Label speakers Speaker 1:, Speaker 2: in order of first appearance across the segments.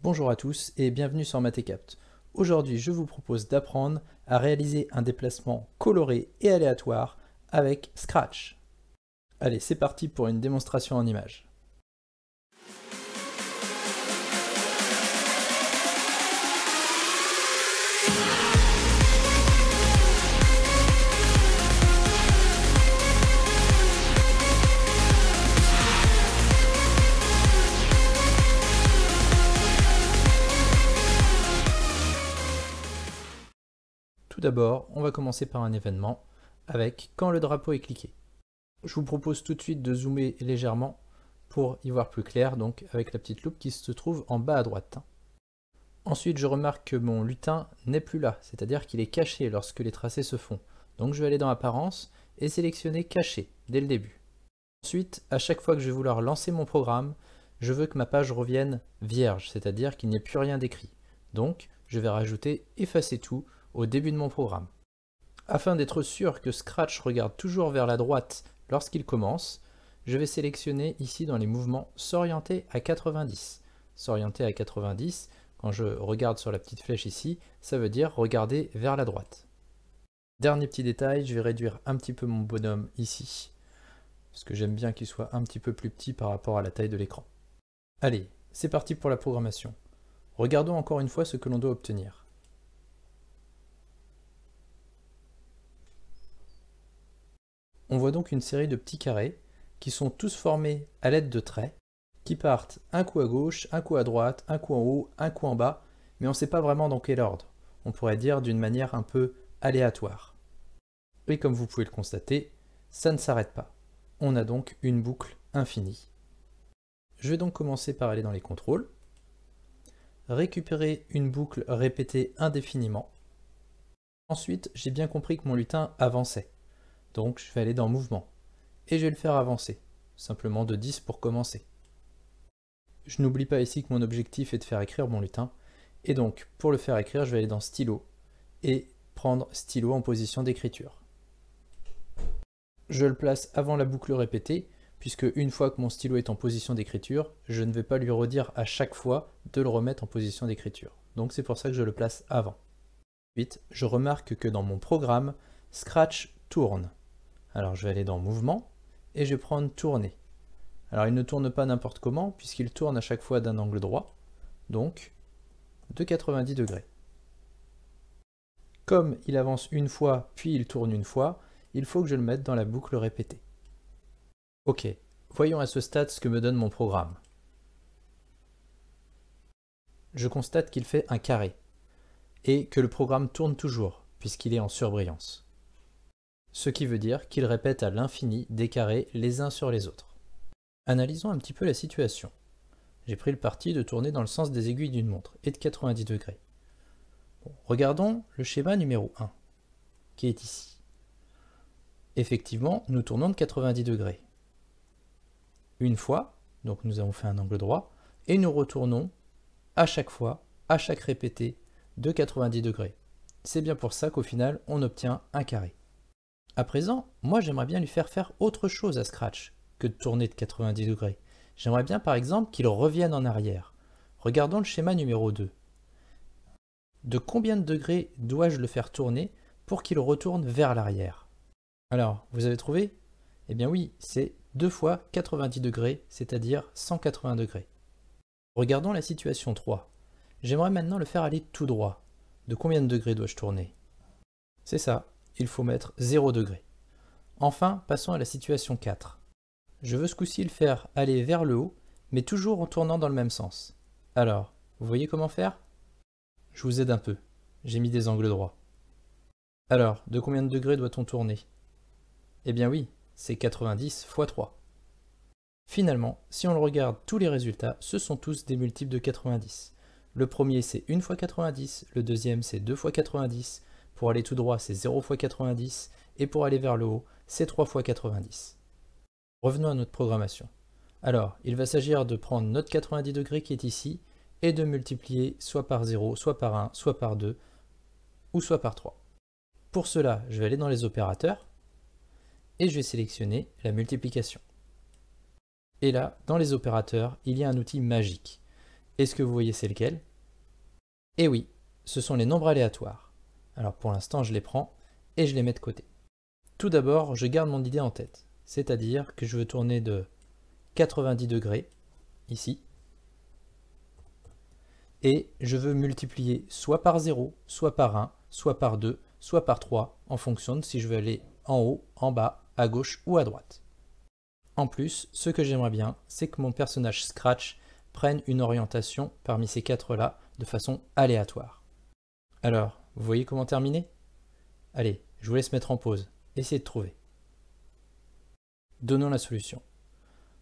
Speaker 1: Bonjour à tous et bienvenue sur Mathcapt. Aujourd'hui, je vous propose d'apprendre à réaliser un déplacement coloré et aléatoire avec Scratch. Allez, c'est parti pour une démonstration en images. Tout d'abord, on va commencer par un événement avec quand le drapeau est cliqué. Je vous propose tout de suite de zoomer légèrement pour y voir plus clair, donc avec la petite loupe qui se trouve en bas à droite. Ensuite, je remarque que mon lutin n'est plus là, c'est-à-dire qu'il est caché lorsque les tracés se font. Donc je vais aller dans Apparence et sélectionner Caché dès le début. Ensuite, à chaque fois que je vais vouloir lancer mon programme, je veux que ma page revienne vierge, c'est-à-dire qu'il n'y ait plus rien d'écrit. Donc, je vais rajouter Effacer tout au début de mon programme. Afin d'être sûr que Scratch regarde toujours vers la droite lorsqu'il commence, je vais sélectionner ici dans les mouvements S'orienter à 90. S'orienter à 90, quand je regarde sur la petite flèche ici, ça veut dire regarder vers la droite. Dernier petit détail, je vais réduire un petit peu mon bonhomme ici, parce que j'aime bien qu'il soit un petit peu plus petit par rapport à la taille de l'écran. Allez, c'est parti pour la programmation. Regardons encore une fois ce que l'on doit obtenir. On voit donc une série de petits carrés qui sont tous formés à l'aide de traits qui partent un coup à gauche, un coup à droite, un coup en haut, un coup en bas, mais on ne sait pas vraiment dans quel ordre. On pourrait dire d'une manière un peu aléatoire. Et comme vous pouvez le constater, ça ne s'arrête pas. On a donc une boucle infinie. Je vais donc commencer par aller dans les contrôles, récupérer une boucle répétée indéfiniment. Ensuite, j'ai bien compris que mon lutin avançait. Donc je vais aller dans Mouvement, et je vais le faire avancer, simplement de 10 pour commencer. Je n'oublie pas ici que mon objectif est de faire écrire mon lutin, et donc pour le faire écrire, je vais aller dans Stylo, et prendre Stylo en position d'écriture. Je le place avant la boucle répétée, puisque une fois que mon stylo est en position d'écriture, je ne vais pas lui redire à chaque fois de le remettre en position d'écriture. Donc c'est pour ça que je le place avant. Ensuite, je remarque que dans mon programme, Scratch tourne. Alors je vais aller dans Mouvement et je vais prendre Tourner. Alors il ne tourne pas n'importe comment puisqu'il tourne à chaque fois d'un angle droit, donc de 90 degrés. Comme il avance une fois puis il tourne une fois, il faut que je le mette dans la boucle répétée. Ok, voyons à ce stade ce que me donne mon programme. Je constate qu'il fait un carré et que le programme tourne toujours puisqu'il est en surbrillance. Ce qui veut dire qu'il répète à l'infini des carrés les uns sur les autres. Analysons un petit peu la situation. J'ai pris le parti de tourner dans le sens des aiguilles d'une montre et de 90 degrés. Bon, regardons le schéma numéro 1, qui est ici. Effectivement, nous tournons de 90 degrés. Une fois, donc nous avons fait un angle droit, et nous retournons à chaque fois, à chaque répété, de 90 degrés. C'est bien pour ça qu'au final, on obtient un carré. À présent, moi j'aimerais bien lui faire autre chose à Scratch que de tourner de 90 degrés. J'aimerais bien par exemple qu'il revienne en arrière. Regardons le schéma numéro 2. De combien de degrés dois-je le faire tourner pour qu'il retourne vers l'arrière? Alors, vous avez trouvé? Eh bien oui, c'est 2 fois 90 degrés, c'est-à-dire 180 degrés. Regardons la situation 3. J'aimerais maintenant le faire aller tout droit. De combien de degrés dois-je tourner? C'est ça. Il faut mettre 0 degré. Enfin, passons à la situation 4. Je veux ce coup-ci le faire aller vers le haut, mais toujours en tournant dans le même sens. Alors, vous voyez comment faire? Je vous aide un peu. J'ai mis des angles droits. Alors, de combien de degrés doit-on tourner? Eh bien oui, c'est 90 x 3. Finalement, si on le regarde, tous les résultats, ce sont tous des multiples de 90. Le premier c'est 1 fois 90, le deuxième c'est 2 fois 90, pour aller tout droit, c'est 0 fois 90, et pour aller vers le haut, c'est 3 fois 90. Revenons à notre programmation. Alors, il va s'agir de prendre notre 90 degrés qui est ici, et de multiplier soit par 0, soit par 1, soit par 2, ou soit par 3. Pour cela, je vais aller dans les opérateurs, et je vais sélectionner la multiplication. Et là, dans les opérateurs, il y a un outil magique. Est-ce que vous voyez c'est lequel? Eh oui, ce sont les nombres aléatoires. Alors pour l'instant, je les prends et je les mets de côté. Tout d'abord, je garde mon idée en tête, c'est-à-dire que je veux tourner de 90 degrés, ici, et je veux multiplier soit par 0, soit par 1, soit par 2, soit par 3, en fonction de si je veux aller en haut, en bas, à gauche ou à droite. En plus, ce que j'aimerais bien, c'est que mon personnage Scratch prenne une orientation parmi ces quatre-là de façon aléatoire. Alors, vous voyez comment terminer? Allez, je vous laisse mettre en pause. Essayez de trouver. Donnons la solution.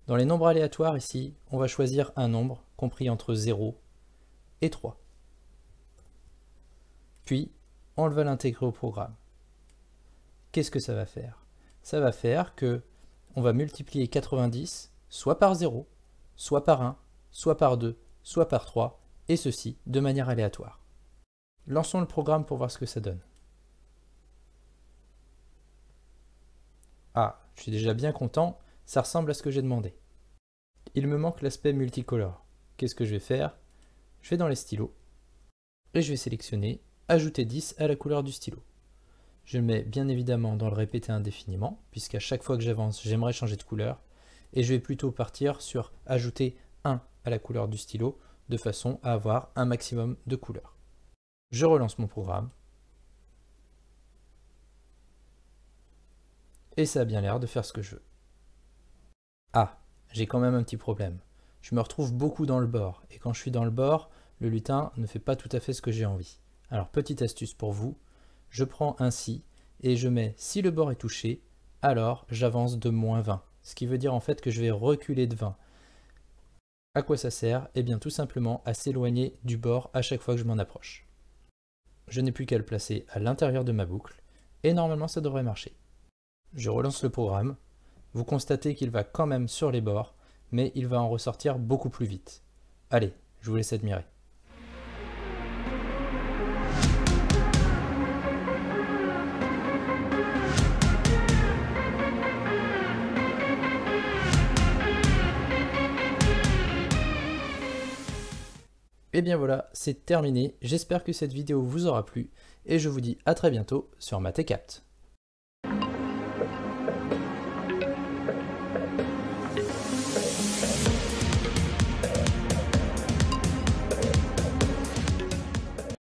Speaker 1: Dans les nombres aléatoires ici, on va choisir un nombre compris entre 0 et 3. Puis, on va l'intégrer au programme. Qu'est-ce que ça va faire? Ça va faire que on va multiplier 90 soit par 0, soit par 1, soit par 2, soit par 3, et ceci de manière aléatoire. Lançons le programme pour voir ce que ça donne. Ah, je suis déjà bien content, ça ressemble à ce que j'ai demandé. Il me manque l'aspect multicolore. Qu'est-ce que je vais faire? Je vais dans les stylos, et je vais sélectionner « Ajouter 10 à la couleur du stylo ». Je le mets bien évidemment dans le répéter indéfiniment, puisqu'à chaque fois que j'avance, j'aimerais changer de couleur, et je vais plutôt partir sur « Ajouter 1 à la couleur du stylo », de façon à avoir un maximum de couleurs. Je relance mon programme, et ça a bien l'air de faire ce que je veux. Ah, j'ai quand même un petit problème. Je me retrouve beaucoup dans le bord, et quand je suis dans le bord, le lutin ne fait pas tout à fait ce que j'ai envie. Alors, petite astuce pour vous, je prends ainsi, et je mets si le bord est touché, alors j'avance de moins 20, ce qui veut dire en fait que je vais reculer de 20. À quoi ça sert? Eh bien tout simplement à s'éloigner du bord à chaque fois que je m'en approche. Je n'ai plus qu'à le placer à l'intérieur de ma boucle, et normalement ça devrait marcher. Je relance le programme, vous constatez qu'il va quand même sur les bords, mais il va en ressortir beaucoup plus vite. Allez, je vous laisse admirer. Et bien voilà, c'est terminé, j'espère que cette vidéo vous aura plu, et je vous dis à très bientôt sur Math & Capt.